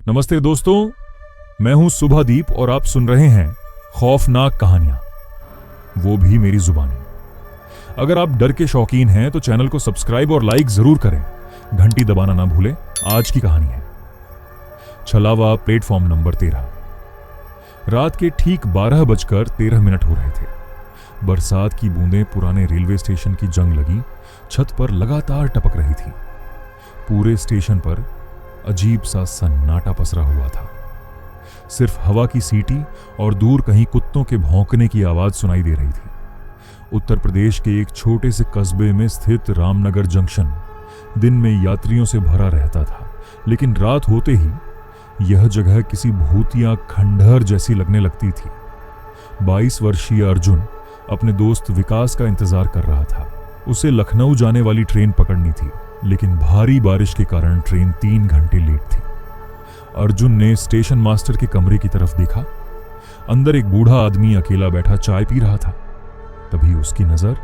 नमस्ते दोस्तों, मैं हूं सुभादीप और आप सुन रहे हैं खौफनाक कहानियां, वो भी मेरी जुबानी। अगर आप डर के शौकीन हैं तो चैनल को सब्सक्राइब और लाइक जरूर करें, घंटी दबाना ना भूलें। आज की कहानी है छलावा प्लेटफॉर्म नंबर 13। रात के ठीक 12:13 हो रहे थे। बरसात की बूंदें पुराने रेलवे स्टेशन की जंग लगी छत पर लगातार टपक रही थी। पूरे स्टेशन पर अजीब सा सन्नाटा पसरा हुआ था। सिर्फ हवा की सीटी और दूर कहीं कुत्तों के भौंकने की आवाज सुनाई दे रही थी। उत्तर प्रदेश के एक छोटे से कस्बे में स्थित रामनगर जंक्शन दिन में यात्रियों से भरा रहता था, लेकिन रात होते ही यह जगह किसी भूतिया खंडहर जैसी लगने लगती थी। 22 वर्षीय अर्जुन अपने दोस्त विकास का इंतजार कर रहा था। उसे लखनऊ जाने वाली ट्रेन पकड़नी थी, लेकिन भारी बारिश के कारण ट्रेन 3 घंटे लेट थी। अर्जुन ने स्टेशन मास्टर के कमरे की तरफ देखा। अंदर एक बूढ़ा आदमी अकेला बैठा चाय पी रहा था। तभी उसकी नजर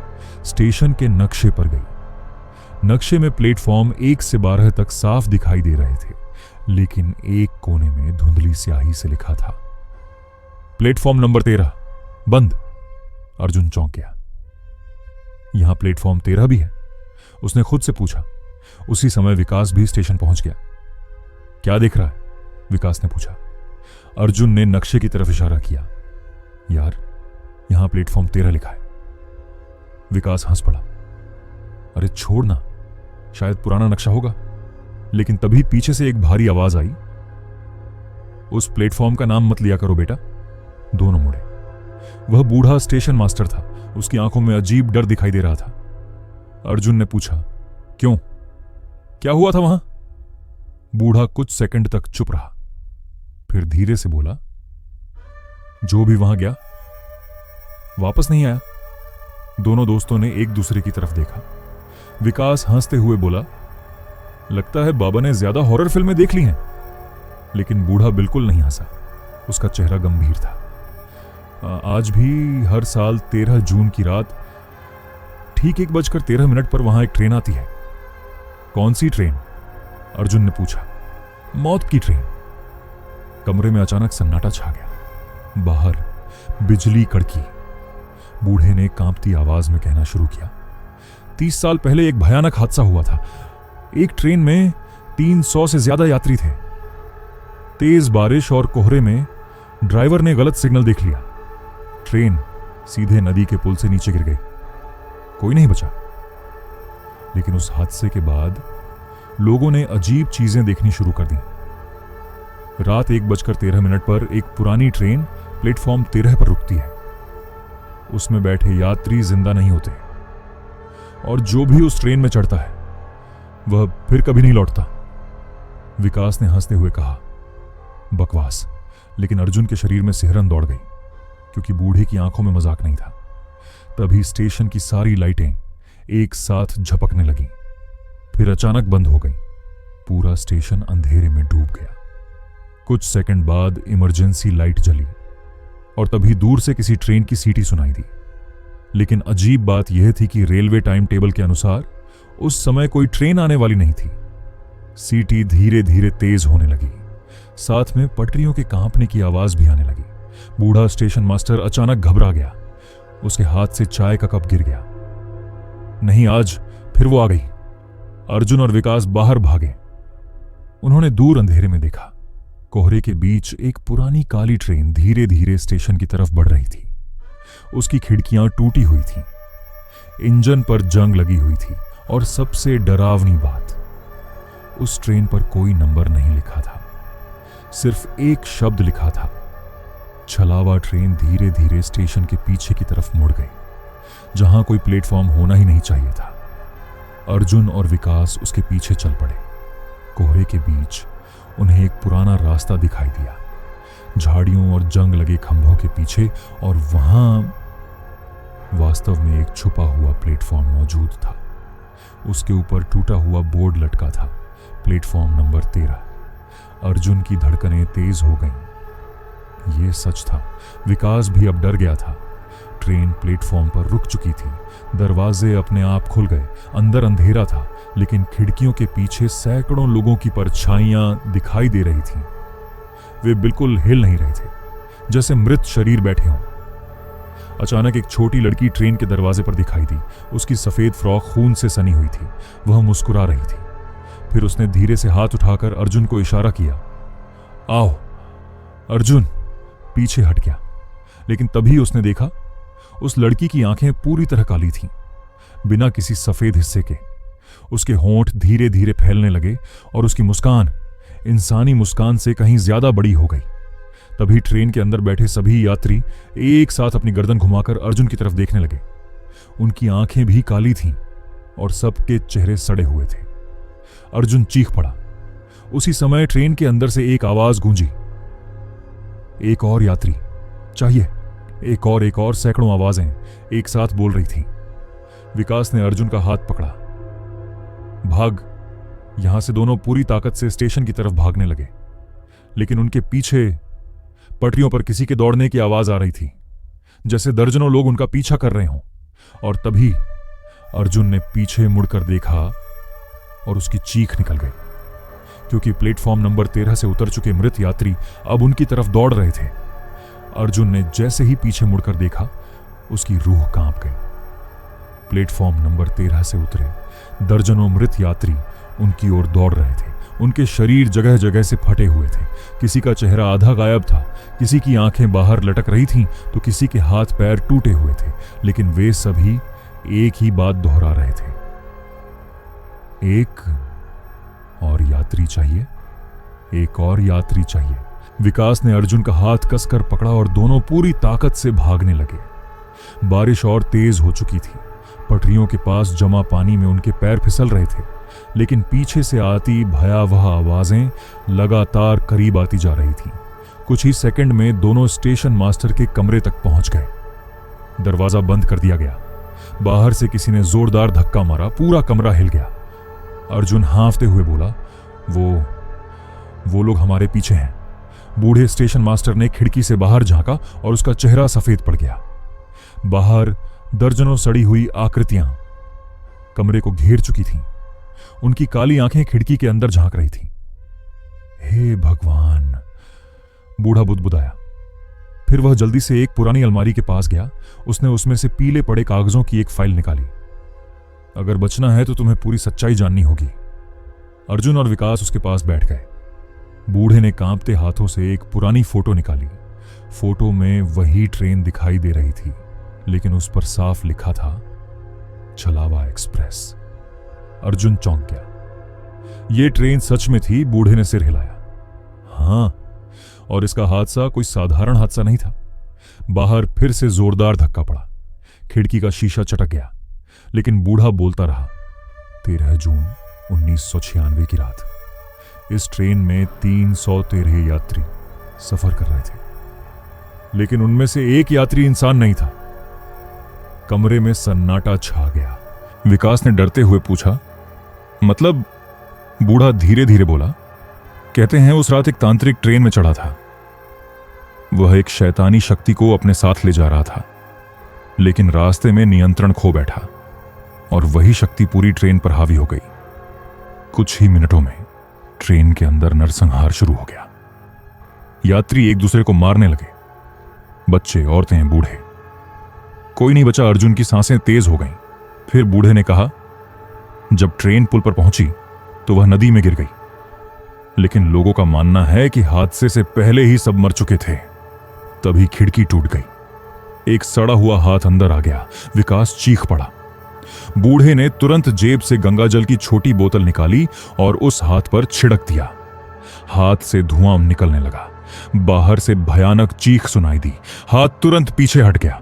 स्टेशन के नक्शे पर गई। नक्शे में प्लेटफॉर्म 1 से 12 तक साफ दिखाई दे रहे थे, लेकिन एक कोने में धुंधली स्याही से लिखा था, प्लेटफॉर्म नंबर 13 बंद। अर्जुन चौंक गया। यहां प्लेटफॉर्म 13 भी है? उसने खुद से पूछा। उसी समय विकास भी स्टेशन पहुंच गया। क्या देख रहा है? विकास ने पूछा। अर्जुन ने नक्शे की तरफ इशारा किया। यार, यहां प्लेटफॉर्म 13 लिखा है। विकास हंस पड़ा। अरे छोड़ ना, शायद पुराना नक्शा होगा। लेकिन तभी पीछे से एक भारी आवाज आई, उस प्लेटफॉर्म का नाम मत लिया करो बेटा। दोनों मुड़े। वह बूढ़ा स्टेशन मास्टर था। उसकी आंखों में अजीब डर दिखाई दे रहा था। अर्जुन ने पूछा, क्यों, क्या हुआ था वहां? बूढ़ा कुछ सेकंड तक चुप रहा, फिर धीरे से बोला, जो भी वहां गया वापस नहीं आया। दोनों दोस्तों ने एक दूसरे की तरफ देखा। विकास हंसते हुए बोला, लगता है बाबा ने ज्यादा हॉरर फिल्में देख ली हैं। लेकिन बूढ़ा बिल्कुल नहीं हंसा। उसका चेहरा गंभीर था। आज भी हर साल 13 जून की रात ठीक 1:13 पर वहां एक ट्रेन आती है। कौन सी ट्रेन? अर्जुन ने पूछा। मौत की ट्रेन। कमरे में अचानक सन्नाटा छा गया। बाहर बिजली कड़की। बूढ़े ने कांपती आवाज में कहना शुरू किया, 30 साल पहले एक भयानक हादसा हुआ था। एक ट्रेन में 300 से ज्यादा यात्री थे। तेज बारिश और कोहरे में ड्राइवर ने गलत सिग्नल देख लिया। ट्रेन सीधे नदी के पुल से नीचे गिर गई। कोई नहीं बचा। लेकिन उस हादसे के बाद लोगों ने अजीब चीजें देखनी शुरू कर दी। रात 1:13 पर एक पुरानी ट्रेन प्लेटफॉर्म 13 पर रुकती है। उसमें बैठे यात्री जिंदा नहीं होते, और जो भी उस ट्रेन में चढ़ता है वह फिर कभी नहीं लौटता। विकास ने हंसते हुए कहा, बकवास। लेकिन अर्जुन के शरीर में सिहरन दौड़ गई, क्योंकि बूढ़े की आंखों में मजाक नहीं था। तभी स्टेशन की सारी लाइटें एक साथ झपकने लगीं, फिर अचानक बंद हो गईं। पूरा स्टेशन अंधेरे में डूब गया। कुछ सेकंड बाद इमरजेंसी लाइट जली, और तभी दूर से किसी ट्रेन की सीटी सुनाई दी। लेकिन अजीब बात यह थी कि रेलवे टाइम टेबल के अनुसार उस समय कोई ट्रेन आने वाली नहीं थी। सीटी धीरे धीरे तेज होने लगी, साथ में पटरियों के कांपने की आवाज भी आने लगी। बूढ़ा स्टेशन मास्टर अचानक घबरा गया। उसके हाथ से चाय का कप गिर गया। नहीं, आज फिर वो आ गई। अर्जुन और विकास बाहर भागे। उन्होंने दूर अंधेरे में देखा। कोहरे के बीच एक पुरानी काली ट्रेन धीरे धीरे स्टेशन की तरफ बढ़ रही थी। उसकी खिड़कियां टूटी हुई थीं। इंजन पर जंग लगी हुई थी, और सबसे डरावनी बात, उस ट्रेन पर कोई नंबर नहीं लिखा था। सिर्फ एक शब्द लिखा था। छलावा ट्रेन धीरे धीरे स्टेशन के पीछे की तरफ मुड़ गई, जहां कोई प्लेटफॉर्म होना ही नहीं चाहिए था। अर्जुन और विकास उसके पीछे चल पड़े। कोहरे के बीच उन्हें एक पुराना रास्ता दिखाई दिया, झाड़ियों और जंग लगे खंभों के पीछे, और वहां वास्तव में एक छुपा हुआ प्लेटफॉर्म मौजूद था। उसके ऊपर टूटा हुआ बोर्ड लटका था, प्लेटफॉर्म नंबर 13। अर्जुन की धड़कनें तेज हो गईं। यह सच था। विकास भी अब डर गया था। ट्रेन प्लेटफॉर्म पर रुक चुकी थी। दरवाजे अपने आप खुल गए। अंदर अंधेरा था, लेकिन खिड़कियों के पीछे सैकड़ों लोगों की परछाइयां दिखाई दे रही थीं। वे बिल्कुल हिल नहीं रहे थे, जैसे मृत शरीर बैठे हों। अचानक एक छोटी लड़की ट्रेन के दरवाजे पर दिखाई दी। उसकी सफेद फ्रॉक खून से सनी हुई थी। वह मुस्कुरा रही थी। फिर उसने धीरे से हाथ उठाकर अर्जुन को इशारा किया। आओ। अर्जुन पीछे हट गया, लेकिन तभी उसने देखा उस लड़की की आंखें पूरी तरह काली थीं, बिना किसी सफेद हिस्से के। उसके होंठ धीरे धीरे फैलने लगे और उसकी मुस्कान इंसानी मुस्कान से कहीं ज्यादा बड़ी हो गई। तभी ट्रेन के अंदर बैठे सभी यात्री एक साथ अपनी गर्दन घुमाकर अर्जुन की तरफ देखने लगे। उनकी आंखें भी काली थीं और सबके चेहरे सड़े हुए थे। अर्जुन चीख पड़ा। उसी समय ट्रेन के अंदर से एक आवाज गूंजी, एक और यात्री चाहिए। एक और सैकड़ों आवाजें एक साथ बोल रही थीं। विकास ने अर्जुन का हाथ पकड़ा। भाग। यहां से दोनों पूरी ताकत से स्टेशन की तरफ भागने लगे, लेकिन उनके पीछे पटरियों पर किसी के दौड़ने की आवाज आ रही थी, जैसे दर्जनों लोग उनका पीछा कर रहे हों। और तभी अर्जुन ने पीछे मुड़कर देखा और उसकी चीख निकल गई, क्योंकि प्लेटफॉर्म नंबर 13 से उतर चुके मृत यात्री अब उनकी तरफ दौड़ रहे थे। अर्जुन ने जैसे ही पीछे मुड़कर देखा, उसकी रूह कांप गई। प्लेटफॉर्म नंबर 13 से उतरे दर्जनों मृत यात्री उनकी ओर दौड़ रहे थे। उनके शरीर जगह जगह से फटे हुए थे। किसी का चेहरा आधा गायब था, किसी की आंखें बाहर लटक रही थीं, तो किसी के हाथ पैर टूटे हुए थे, लेकिन वे सभी एक ही बात दोहरा रहे थे, एक और यात्री चाहिए, एक और यात्री चाहिए। विकास ने अर्जुन का हाथ कसकर पकड़ा और दोनों पूरी ताकत से भागने लगे। बारिश और तेज हो चुकी थी। पटरियों के पास जमा पानी में उनके पैर फिसल रहे थे, लेकिन पीछे से आती भयावह आवाजें लगातार करीब आती जा रही थीं। कुछ ही सेकंड में दोनों स्टेशन मास्टर के कमरे तक पहुंच गए। दरवाजा बंद कर दिया गया। बाहर से किसी ने जोरदार धक्का मारा। पूरा कमरा हिल गया। अर्जुन हांफते हुए बोला, वो लोग हमारे पीछे हैं। बूढ़े स्टेशन मास्टर ने खिड़की से बाहर झांका और उसका चेहरा सफेद पड़ गया। बाहर दर्जनों सड़ी हुई आकृतियां कमरे को घेर चुकी थीं। उनकी काली आंखें खिड़की के अंदर झांक रही थीं। हे भगवान, बूढ़ा बुदबुदाया। फिर वह जल्दी से एक पुरानी अलमारी के पास गया। उसने उसमें से पीले पड़े कागजों की एक फाइल निकाली। अगर बचना है तो तुम्हें पूरी सच्चाई जाननी होगी। अर्जुन और विकास उसके पास बैठ गए। बूढ़े ने कांपते हाथों से एक पुरानी फोटो निकाली। फोटो में वही ट्रेन दिखाई दे रही थी, लेकिन उस पर साफ लिखा था छलावा एक्सप्रेस। अर्जुन चौंक गया। यह ट्रेन सच में थी। बूढ़े ने सिर हिलाया। हां, और इसका हादसा कोई साधारण हादसा नहीं था। बाहर फिर से जोरदार धक्का पड़ा। खिड़की का शीशा चटक गया, लेकिन बूढ़ा बोलता रहा। 13 जून 1996 की रात इस ट्रेन में 313 यात्री सफर कर रहे थे, लेकिन उनमें से एक यात्री इंसान नहीं था। कमरे में सन्नाटा छा गया। विकास ने डरते हुए पूछा, मतलब? बूढ़ा धीरे धीरे बोला, कहते हैं उस रात एक तांत्रिक ट्रेन में चढ़ा था। वह एक शैतानी शक्ति को अपने साथ ले जा रहा था, लेकिन रास्ते में नियंत्रण खो बैठा और वही शक्ति पूरी ट्रेन पर हावी हो गई। कुछ ही मिनटों में ट्रेन के अंदर नरसंहार शुरू हो गया। यात्री एक दूसरे को मारने लगे, बच्चे, औरतें, बूढ़े। कोई नहीं बचा। अर्जुन की सांसें तेज हो गईं। फिर बूढ़े ने कहा, जब ट्रेन पुल पर पहुंची तो वह नदी में गिर गई, लेकिन लोगों का मानना है कि हादसे से पहले ही सब मर चुके थे। तभी खिड़की टूट गई। एक सड़ा हुआ हाथ अंदर आ गया। विकास चीख पड़ा। बूढ़े ने तुरंत जेब से गंगाजल की छोटी बोतल निकाली और उस हाथ पर छिड़क दिया। हाथ से धुआं निकलने लगा। बाहर से भयानक चीख सुनाई दी। हाथ तुरंत पीछे हट गया।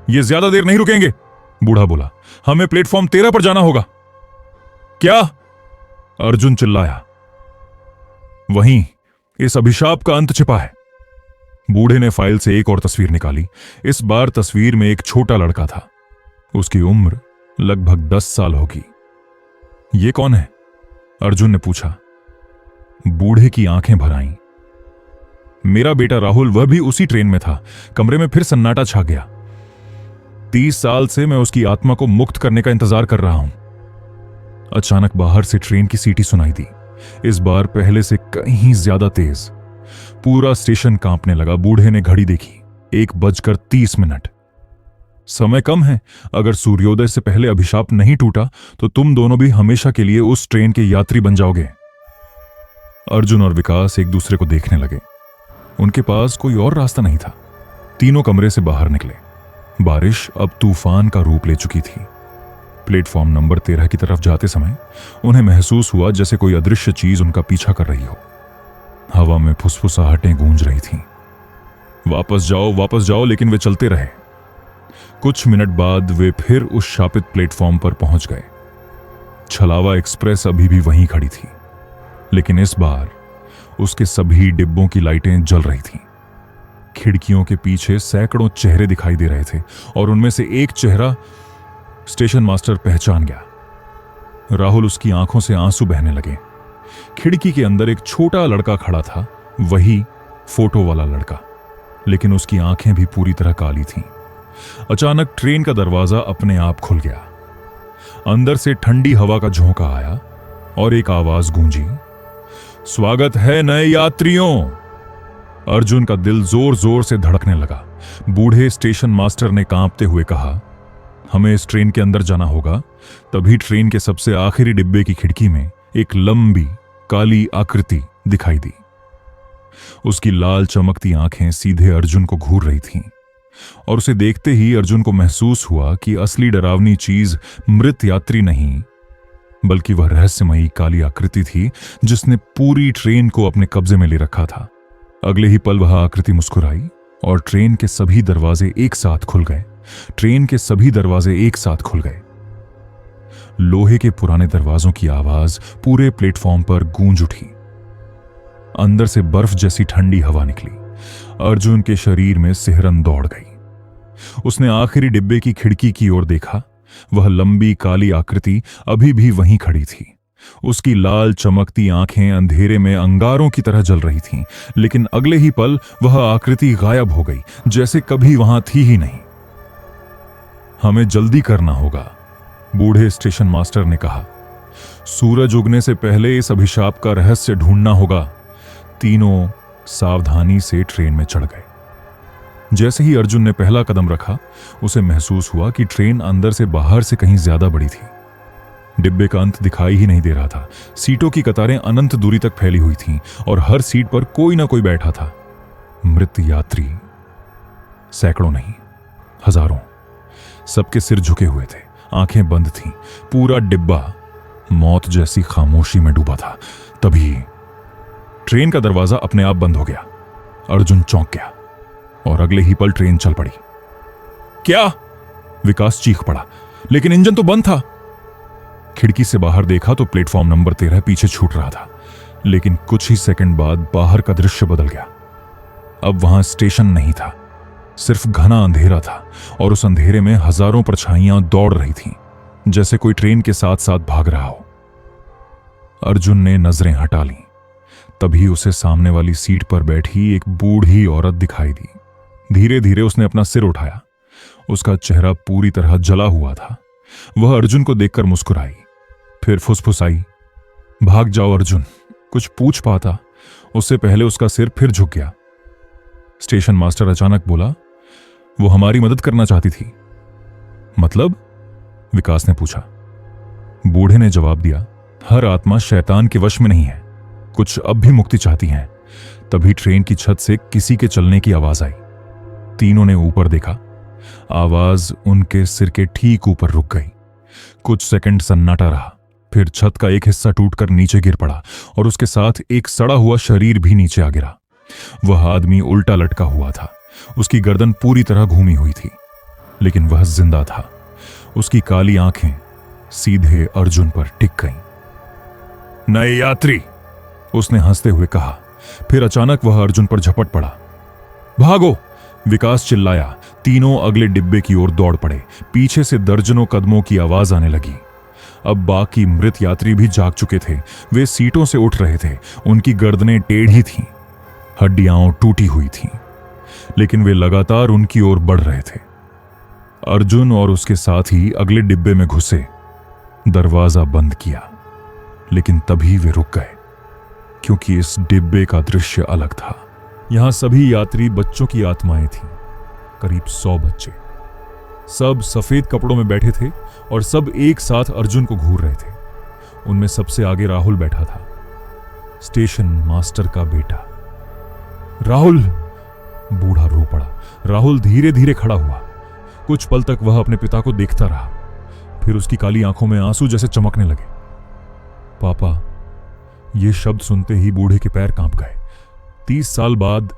ये ज्यादा देर नहीं रुकेंगे, बूढ़ा बोला। हमें प्लेटफॉर्म 13 पर जाना होगा। क्या? अर्जुन चिल्लाया। वहीं इस अभिशाप का अंत छिपा है। बूढ़े ने फाइल से एक और तस्वीर निकाली। इस बार तस्वीर में एक छोटा लड़का था। उसकी उम्र लगभग 10 साल होगी। ये कौन है? अर्जुन ने पूछा। बूढ़े की आंखें भर आईं। मेरा बेटा राहुल, वह भी उसी ट्रेन में था। कमरे में फिर सन्नाटा छा गया। 30 साल से मैं उसकी आत्मा को मुक्त करने का इंतजार कर रहा हूं। अचानक बाहर से ट्रेन की सीटी सुनाई दी। इस बार पहले से कहीं ज्यादा तेज। पूरा स्टेशन कांपने लगा। बूढ़े ने घड़ी देखी, 1:30। समय कम है। अगर सूर्योदय से पहले अभिशाप नहीं टूटा तो तुम दोनों भी हमेशा के लिए उस ट्रेन के यात्री बन जाओगे। अर्जुन और विकास एक दूसरे को देखने लगे। उनके पास कोई और रास्ता नहीं था। तीनों कमरे से बाहर निकले। बारिश अब तूफान का रूप ले चुकी थी। प्लेटफॉर्म नंबर 13 की तरफ जाते समय उन्हें महसूस हुआ जैसे कोई अदृश्य चीज उनका पीछा कर रही हो। हवा में फुसफुसाहटें गूंज रही थीं। वापस जाओ, लेकिन वे चलते रहे। कुछ मिनट बाद वे फिर उस शापित प्लेटफॉर्म पर पहुंच गए। छलावा एक्सप्रेस अभी भी वहीं खड़ी थी, लेकिन इस बार उसके सभी डिब्बों की लाइटें जल रही थीं। खिड़कियों के पीछे सैकड़ों चेहरे दिखाई दे रहे थे और उनमें से एक चेहरा स्टेशन मास्टर पहचान गया। राहुल, उसकी आंखों से आंसू बहने लगे। खिड़की के अंदर एक छोटा लड़का खड़ा था, वही फोटो वाला लड़का, लेकिन उसकी आंखें भी पूरी तरह काली थीं। अचानक ट्रेन का दरवाजा अपने आप खुल गया। अंदर से ठंडी हवा का झोंका आया और एक आवाज गूंजी, स्वागत है नए यात्रियों। अर्जुन का दिल जोर जोर से धड़कने लगा। बूढ़े स्टेशन मास्टर ने कांपते हुए कहा, हमें इस ट्रेन के अंदर जाना होगा। तभी ट्रेन के सबसे आखिरी डिब्बे की खिड़की में एक लंबी काली आकृति दिखाई दी। उसकी लाल चमकती आंखें सीधे अर्जुन को घूर रही थीं और उसे देखते ही अर्जुन को महसूस हुआ कि असली डरावनी चीज मृत यात्री नहीं, बल्कि वह रहस्यमयी काली आकृति थी जिसने पूरी ट्रेन को अपने कब्जे में ले रखा था। अगले ही पल वह आकृति मुस्कुराई और ट्रेन के सभी दरवाजे एक साथ खुल गए। लोहे के पुराने दरवाजों की आवाज पूरे प्लेटफॉर्म पर गूंज उठी। अंदर से बर्फ जैसी ठंडी हवा निकली। अर्जुन के शरीर में सिहरन दौड़ गई। उसने आखिरी डिब्बे की खिड़की की ओर देखा। वह लंबी काली आकृति अभी भी वहीं खड़ी थी। उसकी लाल चमकती आंखें अंधेरे में अंगारों की तरह जल रही थीं, लेकिन अगले ही पल वह आकृति गायब हो गई, जैसे कभी वहां थी ही नहीं। हमें जल्दी करना होगा, बूढ़े स्टेशन मास्टर ने कहा। सूरज उगने से पहले इस अभिशाप का रहस्य ढूंढना होगा। तीनों सावधानी से ट्रेन में चढ़ गए। जैसे ही अर्जुन ने पहला कदम रखा, उसे महसूस हुआ कि ट्रेन अंदर से बाहर से कहीं ज्यादा बड़ी थी। डिब्बे का अंत दिखाई ही नहीं दे रहा था। सीटों की कतारें अनंत दूरी तक फैली हुई थीं और हर सीट पर कोई ना कोई बैठा था। मृत यात्री, सैकड़ों नहीं, हजारों। सबके सिर झुके हुए थे, आंखें बंद थीं। पूरा डिब्बा मौत जैसी खामोशी में डूबा था। तभी ट्रेन का दरवाजा अपने आप बंद हो गया। अर्जुन चौंक गया और अगले ही पल ट्रेन चल पड़ी। क्या? विकास चीख पड़ा, लेकिन इंजन तो बंद था। खिड़की से बाहर देखा तो प्लेटफॉर्म नंबर 13 पीछे छूट रहा था, लेकिन कुछ ही सेकंड बाद बाहर का दृश्य बदल गया। अब वहां स्टेशन नहीं था, सिर्फ घना अंधेरा था और उस अंधेरे में हजारों परछाइयां दौड़ रही थीं, जैसे कोई ट्रेन के साथ साथ भाग रहा हो। अर्जुन ने नजरें हटा लीं। तभी उसे सामने वाली सीट पर बैठी एक बूढ़ी औरत दिखाई दी। धीरे धीरे उसने अपना सिर उठाया। उसका चेहरा पूरी तरह जला हुआ था। वह अर्जुन को देखकर मुस्कुराई, फिर फुसफुसाई, भाग जाओ अर्जुन। कुछ पूछ पाता उससे पहले उसका सिर फिर झुक गया। स्टेशन मास्टर अचानक बोला, वो हमारी मदद करना चाहती थी। मतलब? विकास ने पूछा। बूढ़े ने जवाब दिया, हर आत्मा शैतान के वश में नहीं है, कुछ अब भी मुक्ति चाहती हैं। तभी ट्रेन की छत से किसी के चलने की आवाज आई। तीनों ने ऊपर देखा। आवाज उनके सिर के ठीक ऊपर रुक गई। कुछ सेकंड सन्नाटा रहा, फिर छत का एक हिस्सा टूटकर नीचे गिर पड़ा और उसके साथ एक सड़ा हुआ शरीर भी नीचे आ गिरा। वह आदमी उल्टा लटका हुआ था। उसकी गर्दन पूरी तरह घूमी हुई थी, लेकिन वह जिंदा था। उसकी काली आंखें सीधे अर्जुन पर टिक गईं। नए यात्री, उसने हंसते हुए कहा। फिर अचानक वह अर्जुन पर झपट पड़ा। भागो, विकास चिल्लाया। तीनों अगले डिब्बे की ओर दौड़ पड़े। पीछे से दर्जनों कदमों की आवाज आने लगी। अब बाकी मृत यात्री भी जाग चुके थे। वे सीटों से उठ रहे थे। उनकी गर्दनें टेढ़ी थीं, हड्डियां टूटी हुई थीं, लेकिन वे लगातार उनकी ओर बढ़ रहे थे। अर्जुन और उसके साथी अगले डिब्बे में घुसे। दरवाजा बंद किया, लेकिन तभी वे रुक गए, क्योंकि इस डिब्बे का दृश्य अलग था। यहां सभी यात्री बच्चों की आत्माएं थीं, करीब 100 बच्चे। सब सफेद कपड़ों में बैठे थे और सब एक साथ अर्जुन को घूर रहे थे। उनमें सबसे आगे राहुल बैठा था, स्टेशन मास्टर का बेटा। राहुल! बूढ़ा रो पड़ा। राहुल धीरे धीरे खड़ा हुआ। कुछ पल तक वह अपने पिता को देखता रहा, फिर उसकी काली आंखों में आंसू जैसे चमकने लगे। पापा! ये शब्द सुनते ही बूढ़े के पैर कांप गए। 30 साल बाद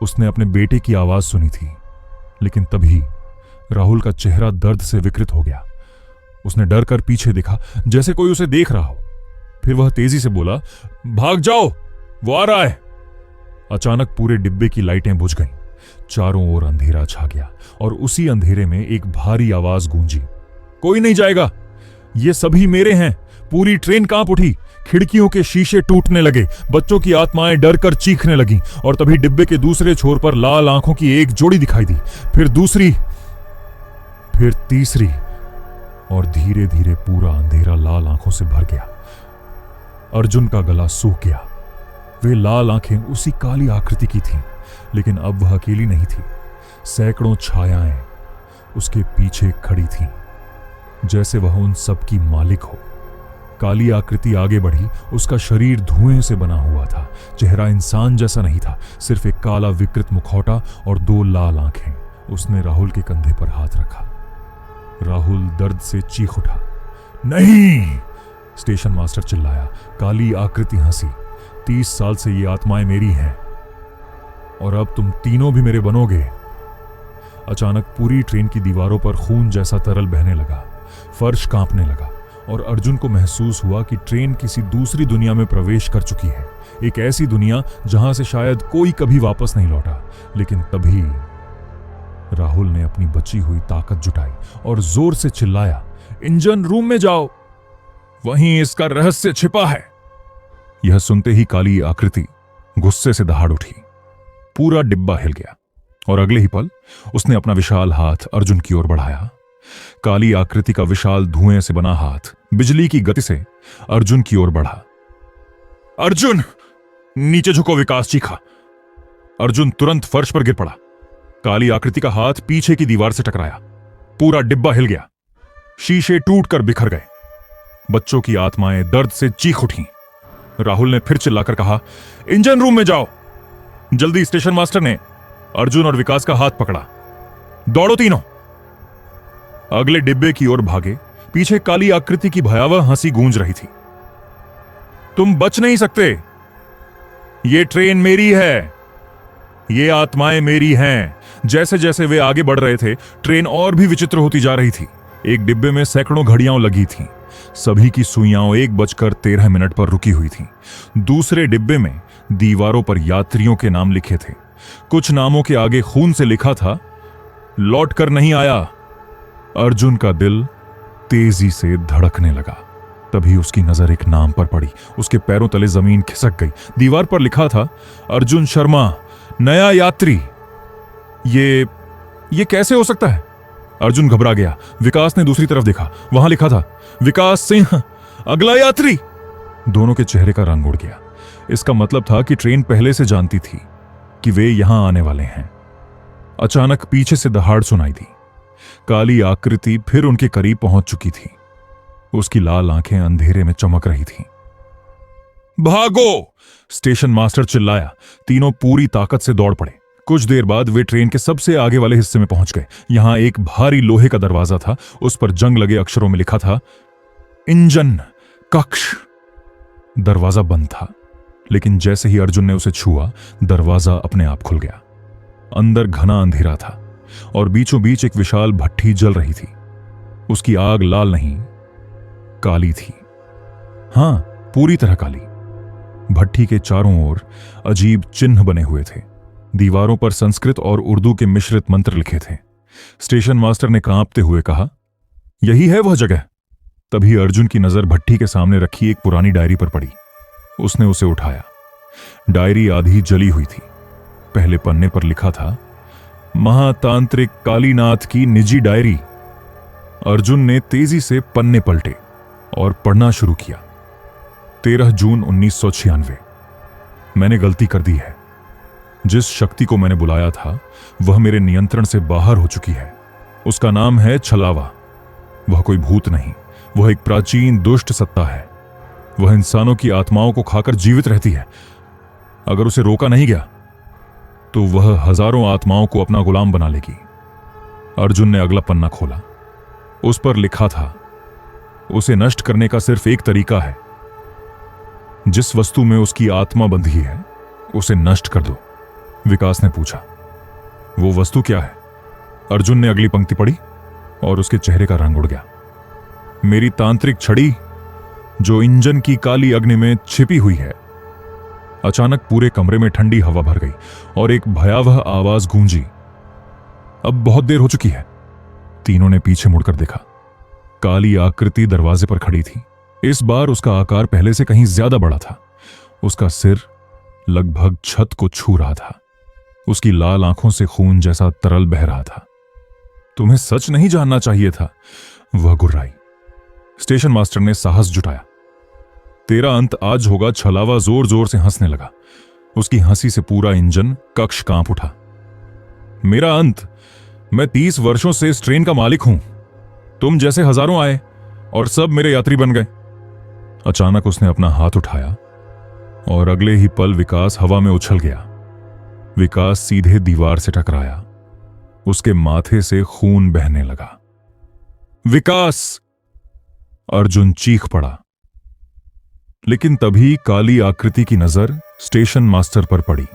उसने अपने बेटे की आवाज सुनी थी, लेकिन तभी राहुल का चेहरा दर्द से विकृत हो गया। उसने डर कर पीछे देखा, जैसे कोई उसे देख रहा हो। फिर वह तेजी से बोला, भाग जाओ, वो आ रहा है। अचानक पूरे डिब्बे की लाइटें बुझ गईं। चारों ओर अंधेरा छा गया और उसी अंधेरे में एक भारी आवाज गूंजी, कोई नहीं जाएगा, ये सभी मेरे हैं। पूरी ट्रेन कांप उठी, खिड़कियों के शीशे टूटने लगे, बच्चों की आत्माएं डर कर चीखने लगीं और तभी डिब्बे के दूसरे छोर पर लाल आंखों की एक जोड़ी दिखाई दी, फिर दूसरी, फिर तीसरी, और धीरे धीरे पूरा अंधेरा लाल आंखों से भर गया। अर्जुन का गला सूख गया। वे लाल आंखें उसी काली आकृति की थीं, लेकिन अब वह अकेली नहीं थी। सैकड़ों छायाएं उसके पीछे खड़ी थीं, जैसे वह उन सब की मालिक हो। काली आकृति आगे बढ़ी। उसका शरीर धुएं से बना हुआ था। चेहरा इंसान जैसा नहीं था, सिर्फ एक काला विकृत मुखौटा और 2 लाल आंखें। उसने राहुल के कंधे पर हाथ रखा। राहुल दर्द से चीख उठा। नहीं! स्टेशन मास्टर चिल्लाया। काली आकृति हंसी। 30 साल से ये आत्माएं मेरी हैं और अब तुम तीनों भी मेरे बनोगे। अचानक पूरी ट्रेन की दीवारों पर खून जैसा तरल बहने लगा। फर्श कांपने लगा और अर्जुन को महसूस हुआ कि ट्रेन किसी दूसरी दुनिया में प्रवेश कर चुकी है, एक ऐसी दुनिया जहां से शायद कोई कभी वापस नहीं लौटा। लेकिन तभी राहुल ने अपनी बची हुई ताकत जुटाई और जोर से चिल्लाया, इंजन रूम में जाओ, वहीं इसका रहस्य छिपा है। यह सुनते ही काली आकृति गुस्से से दहाड़ उठी। पूरा डिब्बा हिल गया और अगले ही पल उसने अपना विशाल हाथ अर्जुन की ओर बढ़ाया। काली आकृति का विशाल धुएं से बना हाथ बिजली की गति से अर्जुन की ओर बढ़ा। अर्जुन! नीचे झुको, विकास चीखा। अर्जुन तुरंत फर्श पर गिर पड़ा। काली आकृति का हाथ पीछे की दीवार से टकराया। पूरा डिब्बा हिल गया। शीशे टूटकर बिखर गए। बच्चों की आत्माएं दर्द से चीख उठी। राहुल ने फिर चिल्लाकर कहा, इंजन रूम में जाओ। जल्दी! स्टेशन मास्टर ने अर्जुन और विकास का हाथ पकड़ा। दौड़ो तीनों! अगले डिब्बे की ओर भागे। पीछे काली आकृति की भयावह हंसी गूंज रही थी। तुम बच नहीं सकते, ये ट्रेन मेरी है, ये आत्माएं मेरी हैं। जैसे जैसे वे आगे बढ़ रहे थे, ट्रेन और भी विचित्र होती जा रही थी। एक डिब्बे में सैकड़ों घड़ियां लगी थीं। सभी की सुइयां 1:13 पर रुकी हुई थीं। दूसरे डिब्बे में दीवारों पर यात्रियों के नाम लिखे थे। कुछ नामों के आगे खून से लिखा था, लौट कर नहीं आया। अर्जुन का दिल तेजी से धड़कने लगा। तभी उसकी नजर एक नाम पर पड़ी। उसके पैरों तले जमीन खिसक गई। दीवार पर लिखा था, अर्जुन शर्मा, नया यात्री। ये कैसे हो सकता है? अर्जुन घबरा गया। विकास ने दूसरी तरफ देखा। वहां लिखा था, विकास सिंह, अगला यात्री। दोनों के चेहरे का रंग उड़ गया। इसका मतलब था कि ट्रेन पहले से जानती थी कि वे यहां आने वाले हैं। अचानक पीछे से दहाड़ सुनाई दी। काली आकृति फिर उनके करीब पहुंच चुकी थी। उसकी लाल आंखें अंधेरे में चमक रही थीं। भागो! स्टेशन मास्टर चिल्लाया। तीनों पूरी ताकत से दौड़ पड़े। कुछ देर बाद वे ट्रेन के सबसे आगे वाले हिस्से में पहुंच गए। यहां एक भारी लोहे का दरवाजा था। उस पर जंग लगे अक्षरों में लिखा था, इंजन कक्ष। दरवाजा बंद था, लेकिन जैसे ही अर्जुन ने उसे छुआ, दरवाजा अपने आप खुल गया। अंदर घना अंधेरा था और बीचों बीच एक विशाल भट्ठी जल रही थी। उसकी आग लाल नहीं, काली थी। हां, पूरी तरह काली। भट्ठी के चारों ओर अजीब चिन्ह बने हुए थे। दीवारों पर संस्कृत और उर्दू के मिश्रित मंत्र लिखे थे। स्टेशन मास्टर ने कांपते हुए कहा, यही है वह जगह। तभी अर्जुन की नजर भट्ठी के सामने रखी एक पुरानी डायरी पर पड़ी। उसने उसे उठाया। डायरी आधी जली हुई थी। पहले पन्ने पर लिखा था, महातांत्रिक कालीनाथ की निजी डायरी। अर्जुन ने तेजी से पन्ने पलटे और पढ़ना शुरू किया। 13 जून 1996। मैंने गलती कर दी है। जिस शक्ति को मैंने बुलाया था वह मेरे नियंत्रण से बाहर हो चुकी है। उसका नाम है छलावा। वह कोई भूत नहीं, वह एक प्राचीन दुष्ट सत्ता है। वह इंसानों की आत्माओं को खाकर जीवित रहती है। अगर उसे रोका नहीं गया तो वह हजारों आत्माओं को अपना गुलाम बना लेगी। अर्जुन ने अगला पन्ना खोला। उस पर लिखा था, उसे नष्ट करने का सिर्फ एक तरीका है। जिस वस्तु में उसकी आत्मा बंधी है उसे नष्ट कर दो। विकास ने पूछा, वो वस्तु क्या है? अर्जुन ने अगली पंक्ति पढ़ी और उसके चेहरे का रंग उड़ गया। मेरी तांत्रिक छड़ी जो इंजन की काली अग्नि में छिपी हुई है। अचानक पूरे कमरे में ठंडी हवा भर गई और एक भयावह आवाज गूंजी। अब बहुत देर हो चुकी है। तीनों ने पीछे मुड़कर देखा। काली आकृति दरवाजे पर खड़ी थी। इस बार उसका आकार पहले से कहीं ज्यादा बड़ा था। उसका सिर लगभग छत को छू रहा था। उसकी लाल आंखों से खून जैसा तरल बह रहा था। तुम्हें सच नहीं जानना चाहिए था, वह गुर्राई। स्टेशन मास्टर ने साहस जुटाया। तेरा अंत आज होगा। छलावा जोर जोर से हंसने लगा। उसकी हंसी से पूरा इंजन कक्ष कांप उठा। मेरा अंत? मैं 30 वर्षों से इस ट्रेन का मालिक हूं। तुम जैसे हजारों आए और सब मेरे यात्री बन गए। अचानक उसने अपना हाथ उठाया और अगले ही पल विकास हवा में उछल गया। विकास सीधे दीवार से टकराया। उसके माथे से खून बहने लगा। विकास! अर्जुन चीख पड़ा। लेकिन तभी काली आकृति की नजर स्टेशन मास्टर पर पड़ी।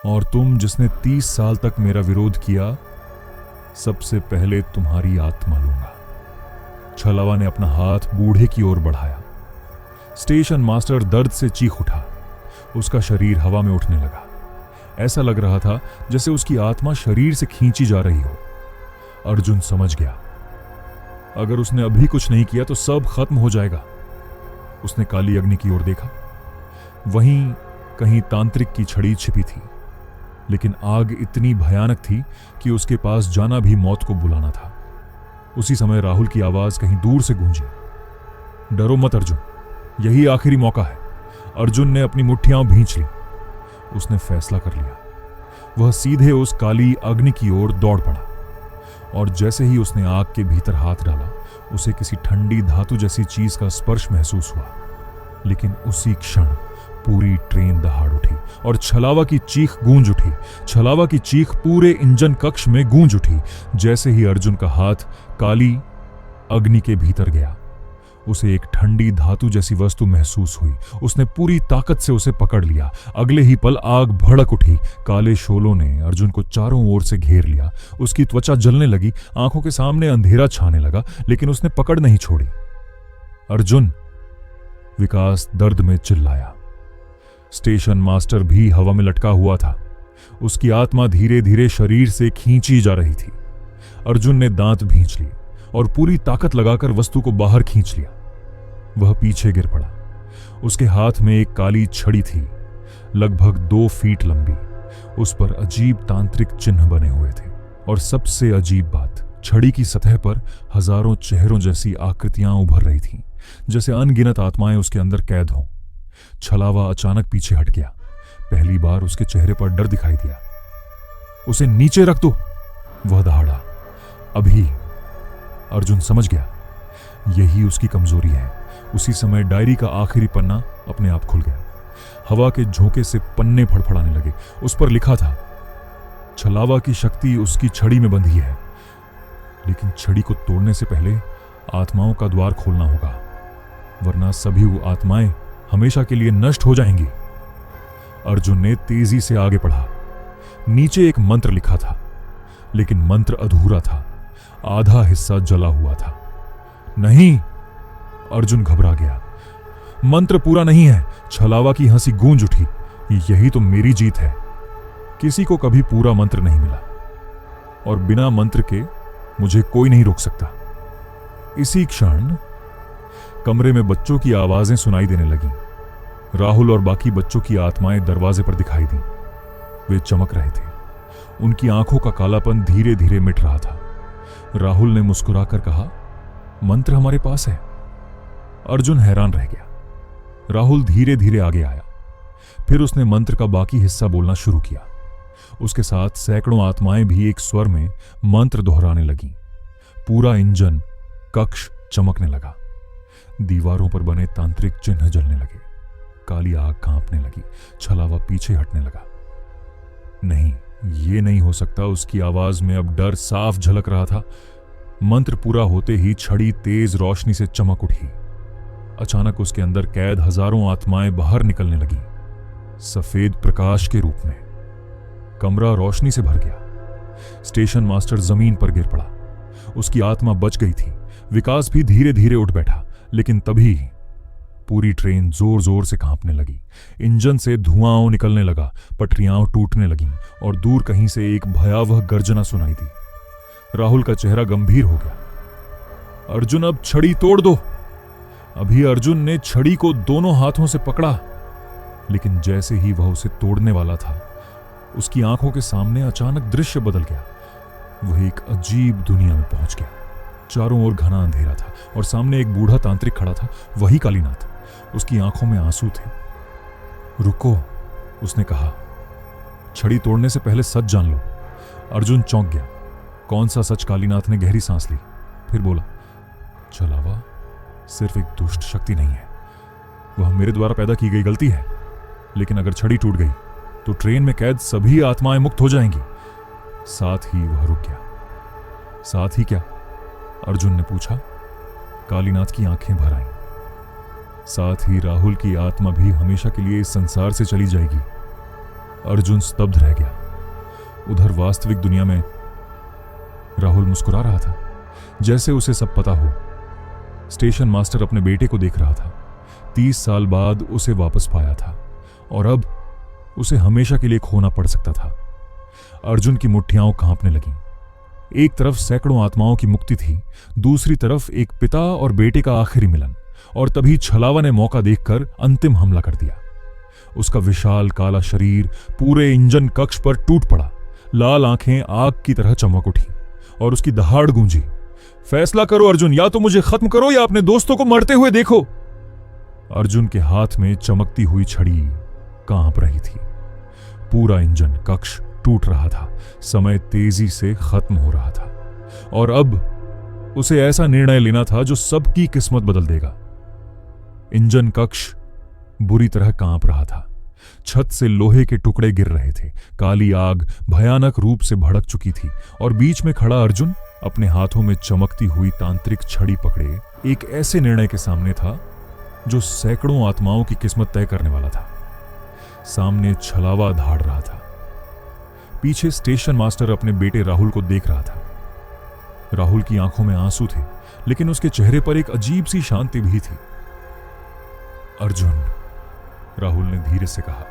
और तुम जिसने 30 साल तक मेरा विरोध किया, सबसे पहले तुम्हारी आत्मा लूंगा। छलावा ने अपना हाथ बूढ़े की ओर बढ़ाया। स्टेशन मास्टर दर्द से चीख उठा। उसका शरीर हवा में उठने लगा। ऐसा लग रहा था जैसे उसकी आत्मा शरीर से खींची जा रही हो। अर्जुन समझ गया, अगर उसने अभी कुछ नहीं किया तो सब खत्म हो जाएगा। उसने काली अग्नि की ओर देखा। वहीं कहीं तांत्रिक की छड़ी छिपी थी, लेकिन आग इतनी भयानक थी कि उसके पास जाना भी मौत को बुलाना था। उसी समय राहुल की आवाज कहीं दूर से गूंजी। डरो मत अर्जुन, यही आखिरी मौका है। अर्जुन ने अपनी मुट्ठियां भींच ली। उसने फैसला कर लिया। वह सीधे उस काली अग्नि की ओर दौड़ पड़ा और जैसे ही उसने आग के भीतर हाथ डाला, उसे किसी ठंडी धातु जैसी चीज का स्पर्श महसूस हुआ। लेकिन उसी क्षण पूरी ट्रेन दहाड़ उठी और छलावा की चीख गूंज उठी। छलावा की चीख पूरे इंजन कक्ष में गूंज उठी। जैसे ही अर्जुन का हाथ काली अग्नि के भीतर गया, उसे एक ठंडी धातु जैसी वस्तु महसूस हुई। उसने पूरी ताकत से उसे पकड़ लिया। अगले ही पल आग भड़क उठी। काले शोलों ने अर्जुन को चारों ओर से घेर लिया। उसकी त्वचा जलने लगी, आंखों के सामने अंधेरा छाने लगा, लेकिन उसने पकड़ नहीं छोड़ी। अर्जुन! विकास दर्द में चिल्लाया। स्टेशन मास्टर भी हवा में लटका हुआ था। उसकी आत्मा धीरे धीरे शरीर से खींची जा रही थी। अर्जुन ने दांत भींच लिए और पूरी ताकत लगाकर वस्तु को बाहर खींच लिया। वह पीछे गिर पड़ा। उसके हाथ में एक काली छड़ी थी, लगभग 2 फीट लंबी। उस पर अजीब तांत्रिक चिन्ह बने हुए थे और सबसे अजीब बात, छड़ी की सतह पर हजारों चेहरों जैसी आकृतियां उभर रही थीं, जैसे अनगिनत आत्माएं उसके अंदर कैद हों। छलावा अचानक पीछे हट गया। पहली बार उसके चेहरे पर डर दिखाई दिया। उसे नीचे रख दो, वह दहाड़ा। अभी अर्जुन समझ गया, यही उसकी कमजोरी है। उसी समय डायरी का आखिरी पन्ना अपने आप खुल गया। हवा के झोंके से पन्ने फड़फड़ाने लगे। उस पर लिखा था, छलावा की शक्ति उसकी छड़ी में बंधी है, लेकिन छड़ी को तोड़ने से पहले आत्माओं का द्वार खोलना होगा, वरना सभी वो आत्माएं हमेशा के लिए नष्ट हो जाएंगी। अर्जुन ने तेजी से आगे बढ़ा। नीचे एक मंत्र लिखा था, लेकिन मंत्र अधूरा था। आधा हिस्सा जला हुआ था। नहीं! अर्जुन घबरा गया। मंत्र पूरा नहीं है। छलावा की हंसी गूंज उठी। यही तो मेरी जीत है। किसी को कभी पूरा मंत्र नहीं मिला, और बिना मंत्र के मुझे कोई नहीं रोक सकता। इसी क्षण कमरे में बच्चों की आवाजें सुनाई देने लगीं। राहुल और बाकी बच्चों की आत्माएं दरवाजे पर दिखाई दी। वे चमक रहे थे। उनकी आंखों का कालापन धीरे धीरे मिट रहा था। राहुल ने मुस्कुराकर कहा, मंत्र हमारे पास है। अर्जुन हैरान रह गया। राहुल धीरे धीरे आगे आया। फिर उसने मंत्र का बाकी हिस्सा बोलना शुरू किया। उसके साथ सैकड़ों आत्माएं भी एक स्वर में मंत्र दोहराने लगीं। पूरा इंजन कक्ष चमकने लगा। दीवारों पर बने तांत्रिक चिन्ह जलने लगे। काली आग कांपने लगी। छलावा पीछे हटने लगा। नहीं, ये नहीं हो सकता। उसकी आवाज में अब डर साफ झलक रहा था। मंत्र पूरा होते ही छड़ी तेज रोशनी से चमक उठी। अचानक उसके अंदर कैद हजारों आत्माएं बाहर निकलने लगी, सफेद प्रकाश के रूप में। कमरा रोशनी से भर गया। स्टेशन मास्टर जमीन पर गिर पड़ा। उसकी आत्मा बच गई थी। विकास भी धीरे धीरे उठ बैठा, लेकिन तभी पूरी ट्रेन जोर जोर से कांपने लगी। इंजन से धुआं निकलने लगा, पटरियां टूटने लगीं और दूर कहीं से एक भयावह गर्जना सुनाई दी। राहुल का चेहरा गंभीर हो गया। अर्जुन, अब छड़ी तोड़ दो। अभी अर्जुन ने छड़ी को दोनों हाथों से पकड़ा, लेकिन जैसे ही वह उसे तोड़ने वाला था, उसकी आंखों के सामने अचानक दृश्य बदल गया। वह एक अजीब दुनिया में पहुंच गया। चारों ओर घना अंधेरा था और सामने एक बूढ़ा तांत्रिक खड़ा था, वही कालीनाथ। उसकी आंखों में आंसू थे। रुको, उसने कहा। छड़ी तोड़ने से पहले सच जान लो। अर्जुन चौंक गया। कौन सा सच? कालीनाथ ने गहरी सांस ली, फिर बोला, छलावा सिर्फ एक दुष्ट शक्ति नहीं है, वह मेरे द्वारा पैदा की गई गलती है। लेकिन अगर छड़ी टूट गई तो ट्रेन में कैद सभी आत्माएं मुक्त हो जाएंगी। साथ ही वह रुक गया। साथ ही क्या? अर्जुन ने पूछा। कालीनाथ की आंखें भर आईं। साथ ही राहुल की आत्मा भी हमेशा के लिए इस संसार से चली जाएगी। अर्जुन स्तब्ध रह गया। उधर वास्तविक दुनिया में राहुल मुस्कुरा रहा था, जैसे उसे सब पता हो। स्टेशन मास्टर अपने बेटे को देख रहा था। 30 साल बाद उसे वापस पाया था और अब उसे हमेशा के लिए खोना पड़ सकता था। अर्जुन की मुट्ठियां कांपने लगीं। एक तरफ सैकड़ों आत्माओं की मुक्ति थी, दूसरी तरफ एक पिता और बेटे का आखिरी मिलन। और तभी छलावा ने मौका देखकर अंतिम हमला कर दिया। उसका विशाल काला शरीर पूरे इंजन कक्ष पर टूट पड़ा। लाल आंखें आग की तरह चमक उठी और उसकी दहाड़ गूंजी। फैसला करो अर्जुन, या तो मुझे खत्म करो या अपने दोस्तों को मरते हुए देखो। अर्जुन के हाथ में चमकती हुई छड़ी कांप रही थी। पूरा इंजन कक्ष टूट रहा था। समय तेजी से खत्म हो रहा था और अब उसे ऐसा निर्णय लेना था जो सबकी किस्मत बदल देगा। इंजन कक्ष बुरी तरह कांप रहा था। छत से लोहे के टुकड़े गिर रहे थे। काली आग भयानक रूप से भड़क चुकी थी और बीच में खड़ा अर्जुन अपने हाथों में चमकती हुई तांत्रिक छड़ी पकड़े एक ऐसे निर्णय के सामने था जो सैकड़ों आत्माओं की किस्मत तय करने वाला था। सामने छलावा धाड़ रहा था। पीछे स्टेशन मास्टर अपने बेटे राहुल को देख रहा था। राहुल की आंखों में आंसू थे, लेकिन उसके चेहरे पर एक अजीब सी शांति भी थी। अर्जुन, राहुल ने धीरे से कहा,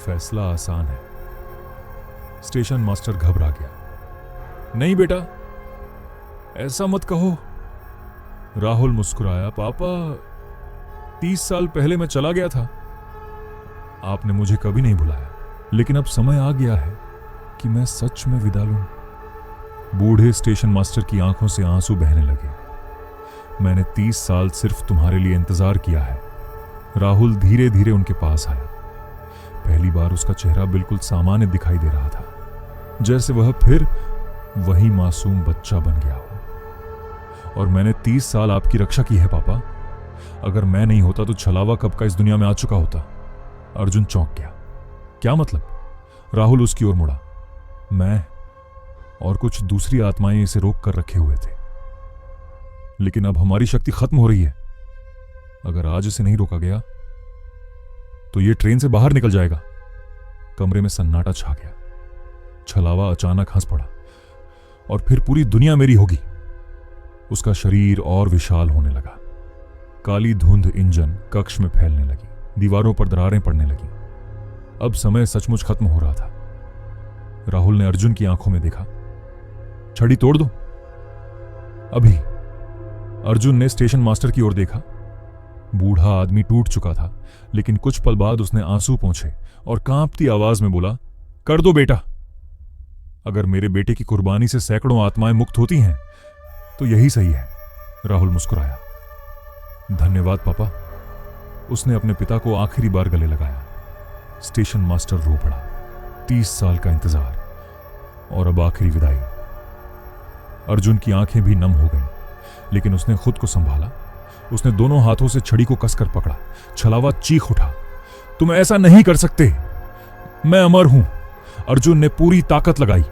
फैसला आसान है। स्टेशन मास्टर घबरा गया। नहीं बेटा, ऐसा मत कहो। राहुल मुस्कुराया। पापा, 30 साल पहले मैं चला गया था। आपने मुझे कभी नहीं बुलाया, लेकिन अब समय आ गया है कि मैं सच में विदा लूं। बूढ़े स्टेशन मास्टर की आंखों से आंसू बहने लगे। मैंने 30 साल सिर्फ तुम्हारे लिए इंतजार किया है। राहुल धीरे धीरे उनके पास आया। पहली बार उसका चेहरा बिल्कुल सामान्य दिखाई दे रहा था, जैसे वह फिर वही मासूम बच्चा बन गया हो। और मैंने 30 साल आपकी रक्षा की है पापा। अगर मैं नहीं होता तो छलावा कब का इस दुनिया में आ चुका होता। अर्जुन चौंक गया। क्या मतलब? राहुल उसकी ओर मुड़ा। मैं और कुछ दूसरी आत्माएं इसे रोक कर रखे हुए थे, लेकिन अब हमारी शक्ति खत्म हो रही है। अगर आज इसे नहीं रोका गया तो यह ट्रेन से बाहर निकल जाएगा। कमरे में सन्नाटा छा गया। छलावा अचानक हंस पड़ा। और फिर पूरी दुनिया मेरी होगी। उसका शरीर और विशाल होने लगा। काली धुंध इंजन कक्ष में फैलने लगी। दीवारों पर दरारें पड़ने लगीं। अब समय सचमुच खत्म हो रहा था। राहुल ने अर्जुन की आंखों में देखा। छड़ी तोड़ दो अभी। अर्जुन ने स्टेशन मास्टर की ओर देखा। बूढ़ा आदमी टूट चुका था, लेकिन कुछ पल बाद उसने आंसू पोंछे और कांपती आवाज में बोला, कर दो बेटा। अगर मेरे बेटे की कुर्बानी से सैकड़ों आत्माएं मुक्त होती हैं तो यही सही है। राहुल मुस्कुराया। धन्यवाद पापा। उसने अपने पिता को आखिरी बार गले लगाया। स्टेशन मास्टर रो पड़ा। 30 साल का इंतजार और अब आखिरी विदाई। अर्जुन की आंखें भी नम हो गईं, लेकिन उसने खुद को संभाला। उसने दोनों हाथों से छड़ी को कसकर पकड़ा। छलावा चीख उठा, तुम ऐसा नहीं कर सकते, मैं अमर हूं। अर्जुन ने पूरी ताकत लगाई।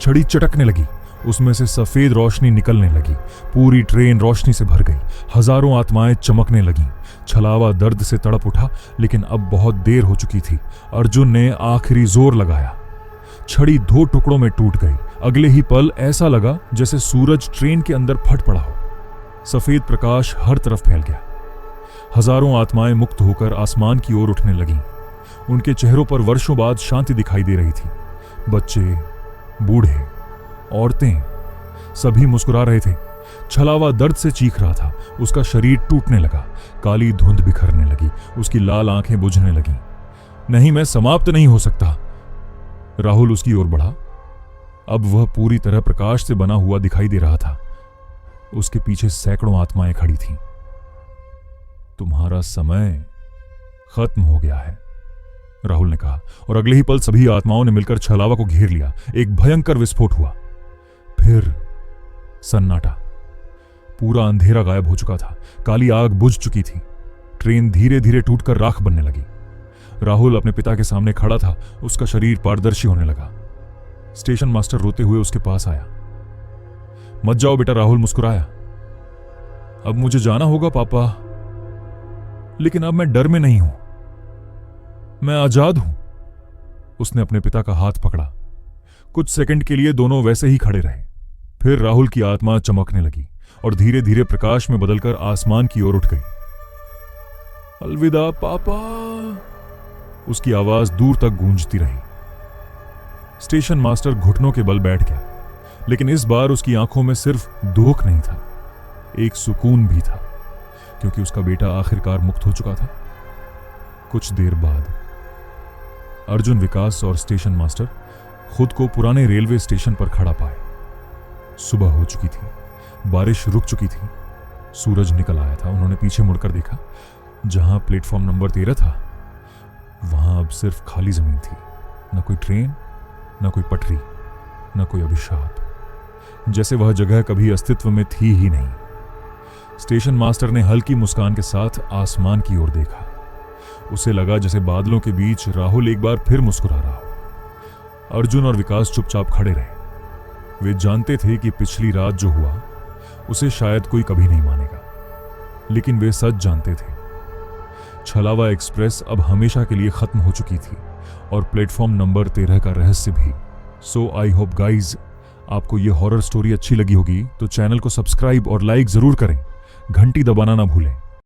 छड़ी चटकने लगी, उसमें से सफेद रोशनी निकलने लगी। पूरी ट्रेन रोशनी से भर गई। हजारों आत्माएं चमकने लगीं। छलावा दर्द से तड़प उठा, लेकिन अब बहुत देर हो चुकी थी। अर्जुन ने आखिरी जोर लगाया। छड़ी 2 टुकड़ों में टूट गई। अगले ही पल ऐसा लगा जैसे सूरज ट्रेन के अंदर फट पड़ा हो। सफेद प्रकाश हर तरफ फैल गया। हजारों आत्माएं मुक्त होकर आसमान की ओर उठने लगीं। उनके चेहरों पर वर्षों बाद शांति दिखाई दे रही थी। बच्चे, बूढ़े, औरतें, सभी मुस्कुरा रहे थे। छलावा दर्द से चीख रहा था। उसका शरीर टूटने लगा। काली धुंध बिखरने लगी। उसकी लाल आंखें बुझने लगीं। नहीं, मैं समाप्त नहीं हो सकता। राहुल उसकी ओर बढ़ा। अब वह पूरी तरह प्रकाश से बना हुआ दिखाई दे रहा था। उसके पीछे सैकड़ों आत्माएं खड़ी थीं। तुम्हारा समय खत्म हो गया है, राहुल ने कहा, और अगले ही पल सभी आत्माओं ने मिलकर छलावा को घेर लिया। एक भयंकर विस्फोट हुआ। फिर सन्नाटा। पूरा अंधेरा गायब हो चुका था। काली आग बुझ चुकी थी। ट्रेन धीरे धीरे टूटकर राख बनने लगी। राहुल अपने पिता के सामने खड़ा था। उसका शरीर पारदर्शी होने लगा। स्टेशन मास्टर रोते हुए उसके पास आया। मत जाओ बेटा, राहुल मुस्कुराया। अब मुझे जाना होगा पापा, लेकिन अब मैं डर में नहीं हूं, मैं आजाद हूं। उसने अपने पिता का हाथ पकड़ा। कुछ सेकंड के लिए दोनों वैसे ही खड़े रहे। फिर राहुल की आत्मा चमकने लगी और धीरे धीरे प्रकाश में बदलकर आसमान की ओर उठ गई। अलविदा पापा, उसकी आवाज दूर तक गूंजती रही। स्टेशन मास्टर घुटनों के बल बैठ गया, लेकिन इस बार उसकी आंखों में सिर्फ दुख नहीं था, एक सुकून भी था, क्योंकि उसका बेटा आखिरकार मुक्त हो चुका था। कुछ देर बाद अर्जुन, विकास और स्टेशन मास्टर खुद को पुराने रेलवे स्टेशन पर खड़ा पाए। सुबह हो चुकी थी, बारिश रुक चुकी थी, सूरज निकल आया था। उन्होंने पीछे मुड़कर देखा। जहां प्लेटफॉर्म नंबर 13 था, वहां अब सिर्फ खाली जमीन थी। न कोई ट्रेन, न कोई पटरी, न कोई अभिशाप, जैसे वह जगह कभी अस्तित्व में थी ही नहीं। स्टेशन मास्टर ने हल्की मुस्कान के साथ आसमान की ओर देखा। उसे लगा जैसे बादलों के बीच राहुल एक बार फिर मुस्कुरा रहा हो। अर्जुन और विकास चुपचाप खड़े रहे। वे जानते थे कि पिछली रात जो हुआ उसे शायद कोई कभी नहीं मानेगा, लेकिन वे सच जानते थे। छलावा एक्सप्रेस अब हमेशा के लिए खत्म हो चुकी थी, और प्लेटफॉर्म नंबर 13 का रहस्य भी। सो आई होप गाइज, आपको ये हॉरर स्टोरी अच्छी लगी होगी तो चैनल को सब्सक्राइब और लाइक जरूर करें। घंटी दबाना ना भूलें।